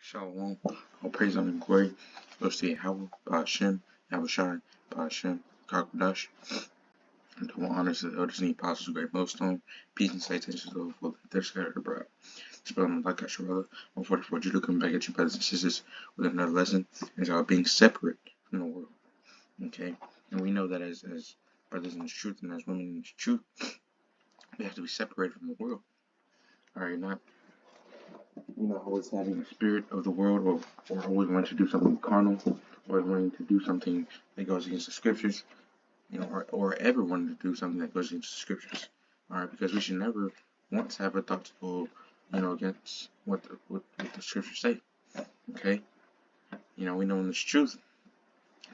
Shalom. All praise and glory goes to Yahweh, Ba'ashem, Yahushai, Ba'ashem, Kakodash. And double honors to the elders and the apostles of Great Millstone. Peace and salutations to those who they're scattered abroad. Spelling like Asherella, 144 Judah, coming back at you, brothers and sisters, with another lesson. It's about being separate from the world. Okay? And we know that as brothers in the truth and as women in the truth, we have to be separated from the world. Alright, not always having the spirit of the world, or always wanting to do something carnal, or wanting to do something that goes against the scriptures, or ever wanting to do something that goes against the scriptures. Alright, because we should never want to have a thought to go, against what the scriptures say. Okay? We know in this truth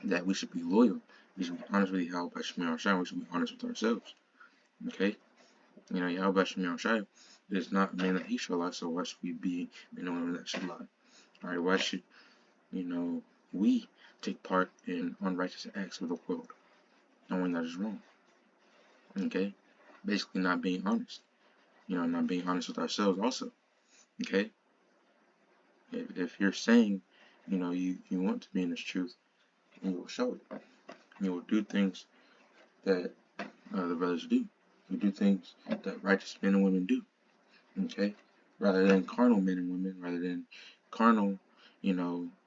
that we should be loyal. We should be honest with Yahweh Shemir Shai. We should be honest with ourselves. Okay? Yahweh Shemir Shai is not a man that he shall lie, so why should we be in a woman that should lie? Alright, why should, we take part in unrighteous acts of the world, knowing that is wrong? Okay? Basically not being honest. Not being honest with ourselves also. Okay? If you're saying, you want to be in this truth, you will show it. You will do things that the brothers do. You do things that righteous men and women do. Okay? Rather than carnal men and women, rather than carnal,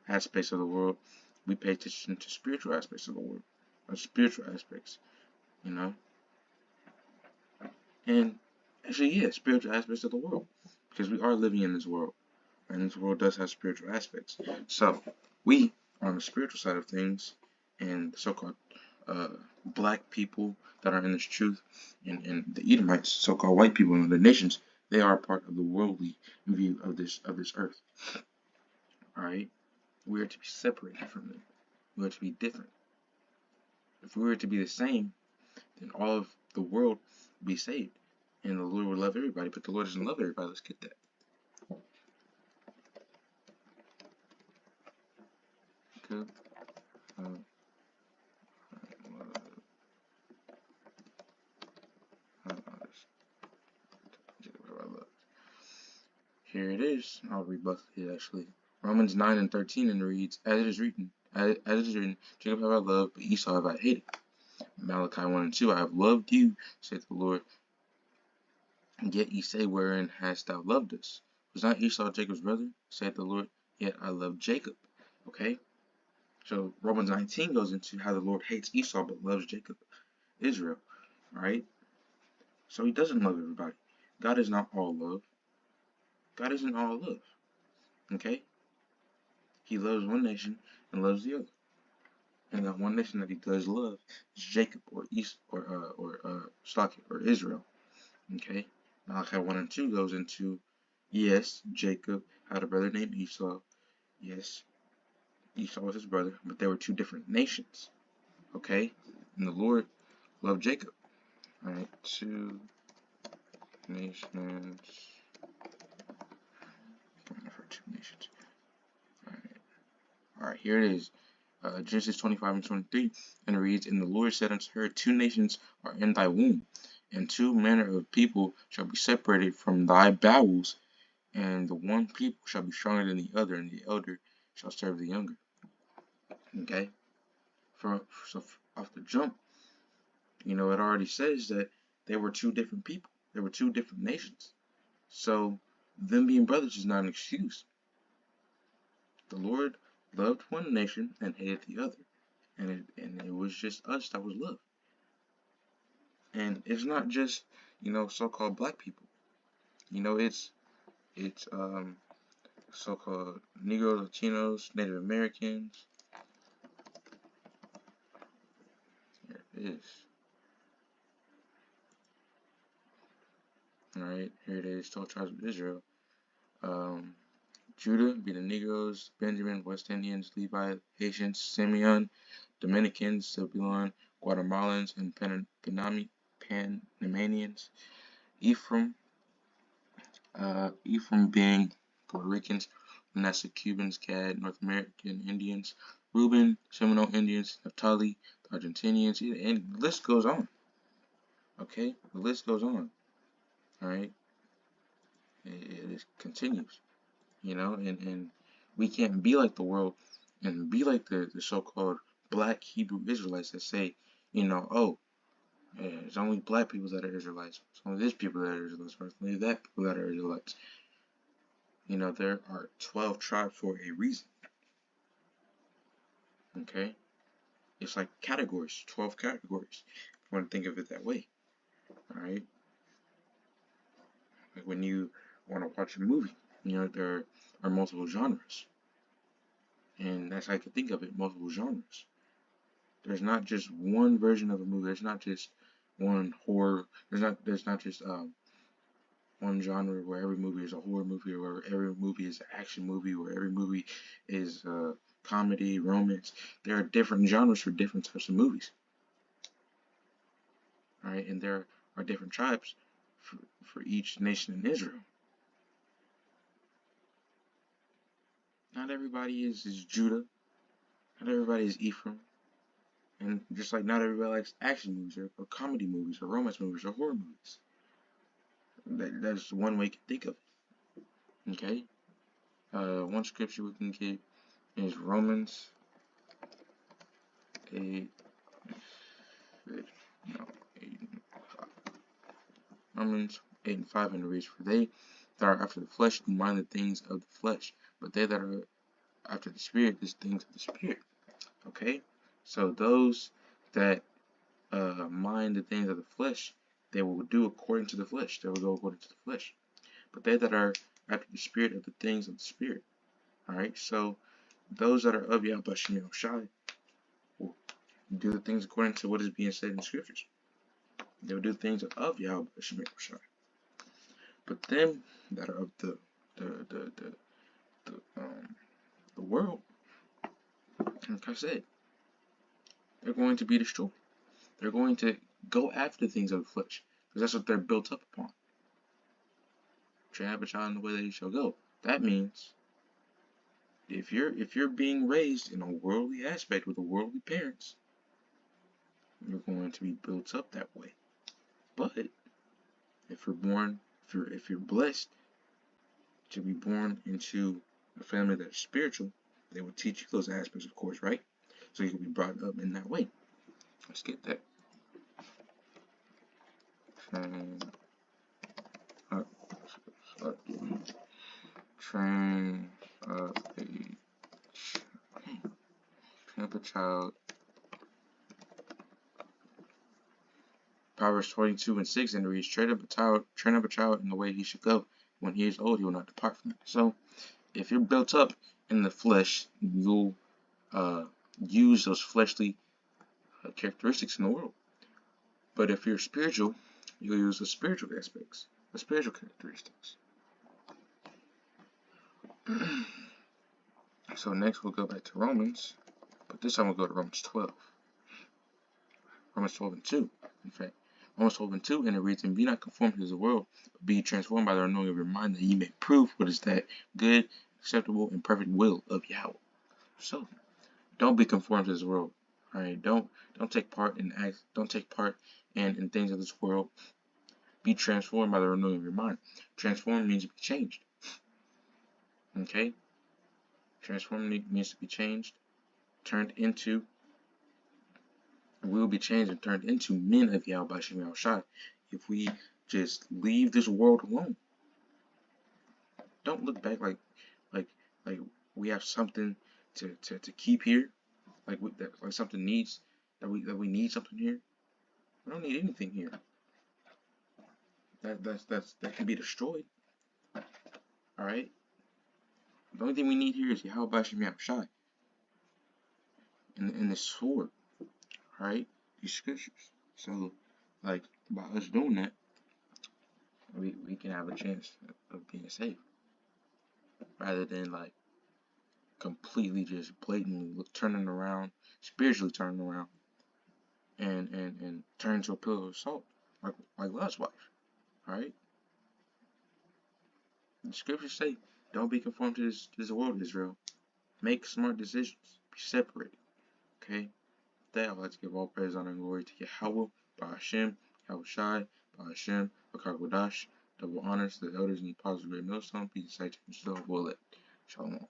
aspects of the world, we pay attention to spiritual aspects of the world, or spiritual aspects, and actually, spiritual aspects of the world, because we are living in this world, and this world does have spiritual aspects. So we are on the spiritual side of things, and the so-called black people that are in this truth, and the Edomites, so-called white people in other nations, they are part of the worldly view of this earth. All right, we are to be separated from them. We are to be different. If we were to be the same, then all of the world would be saved, and the Lord would love everybody. But the Lord doesn't love everybody. Let's get that. Okay. Here it is. I'll read both of these actually. Romans 9:13, and it reads, as it is written, Jacob have I loved, but Esau have I hated. Malachi 1:2, I have loved you, saith the Lord. Yet ye say, wherein hast thou loved us? Was not Esau Jacob's brother, saith the Lord? Yet I love Jacob. Okay? So Romans 19 goes into how the Lord hates Esau but loves Jacob, Israel. Alright? So he doesn't love everybody. God is not all love. God isn't all love. Okay? He loves one nation and loves the other. And that one nation that he does love is Jacob or Israel. Okay? Malachi 1:2 goes into, yes, Jacob had a brother named Esau. Yes, Esau was his brother, but they were two different nations. Okay? And the Lord loved Jacob. Alright, two nations. Alright, here it is. Genesis 25:23, and it reads, and the Lord said unto her, two nations are in thy womb, and two manner of people shall be separated from thy bowels, and the one people shall be stronger than the other, and the elder shall serve the younger. Okay? So off the jump, it already says that they were two different people. They were two different nations. So them being brothers is not an excuse. The Lord loved one nation and hated the other. And it was just us that was loved. And it's not just, so-called black people. It's so-called Negroes, Latinos, Native Americans. Here it is. Alright, here it is, 12 tribes of Israel. Judah be the Negroes, Benjamin, West Indians, Levi, Haitians, Simeon, Dominicans, Zebulon, Guatemalans, and Panamanians. Ephraim being Puerto Ricans, Manasseh Cubans, Gad, North American Indians, Reuben, Seminole Indians, Naphtali, the Argentinians, and the list goes on. Okay, the list goes on. Alright, it continues. And We can't be like the world and be like the so-called black Hebrew Israelites that say, oh, yeah, it's only black people that are Israelites. It's only this people that are Israelites. Or it's only that people that are Israelites. There are 12 tribes for a reason. Okay? It's like categories, 12 categories. If you want to think of it that way. Alright? Like when you want to watch a movie, there are multiple genres. And that's how I can think of it, multiple genres. There's not just one version of a movie. There's not just one horror. There's not just one genre where every movie is a horror movie, or where every movie is an action movie, or every movie is comedy, romance. There are different genres for different types of movies. Alright, and there are different tribes for each nation in Israel. Not everybody is Judah. Not everybody is Ephraim. And just like not everybody likes action movies or comedy movies or romance movies or horror movies. That's one way you can think of it. Okay? One scripture we can get is Romans 8, Romans 8 and 5, and it reads, "For they that are after the flesh do mind the things of the flesh, but they that are after the Spirit, the things of the Spirit." Okay? So those that mind the things of the flesh, they will do according to the flesh. They will go according to the flesh. But they that are after the Spirit, of the things of the Spirit. Alright? So those that are of Yahweh B'Shem Yahushai will do the things according to what is being said in the scriptures. They will do things of Yahweh B'Shem Yahushai. But them that are of the world, like I said, they're going to be destroyed. They're going to go after things of the flesh, because that's what they're built up upon. Train up a child in the way that he shall go. That means if you're being raised in a worldly aspect with worldly parents, you're going to be built up that way. But if you're blessed to be born into a family that's spiritual, they will teach you those aspects, of course, right? So you can be brought up in that way. Let's get that. Train up a child. Proverbs 22:6, and it reads, train up a child in the way he should go. When he is old, he will not depart from it. So, if you're built up in the flesh, you'll use those fleshly characteristics in the world. But if you're spiritual, you'll use the spiritual aspects, the spiritual characteristics. So next we'll go back to Romans, but this time we'll go to Romans 12. Romans 12 and 2, in fact. Romans 12 and 2, and it reads, "And be not conformed to the world, but be transformed by the renewing of your mind, that ye may prove what is that good, acceptable, and perfect will of Yahweh." So, don't be conformed to this world. Alright, don't take part in things of this world. Be transformed by the renewing of your mind. Transform means to be changed. Okay? Transform means to be changed, turned into. We will be changed and turned into men of Yahweh B'Shem Yahushai if we just leave this world alone. Don't look back like we have something to keep here, like something needs that we need something here. We don't need anything here. That can be destroyed. All right. The only thing we need here is Yahweh B'Shem Yahushai and the sword. All right, these scriptures. So, like, by us doing that, we can have a chance of being safe, rather than like completely just blatantly turning around, spiritually turning around, and turn into a pillar of salt, like Lot's wife. All right. The scriptures say, "Don't be conformed to this world, Israel. Make smart decisions. Be separated." Okay. With that, I'd like to give all praise, honor, and glory to Yahweh, Ba'Hashem, Yahushai, Ba'Hashem, Bakagodash. Double honors to the elders and the apostles of the Great Millstone. Peace and sanctity and Shalom.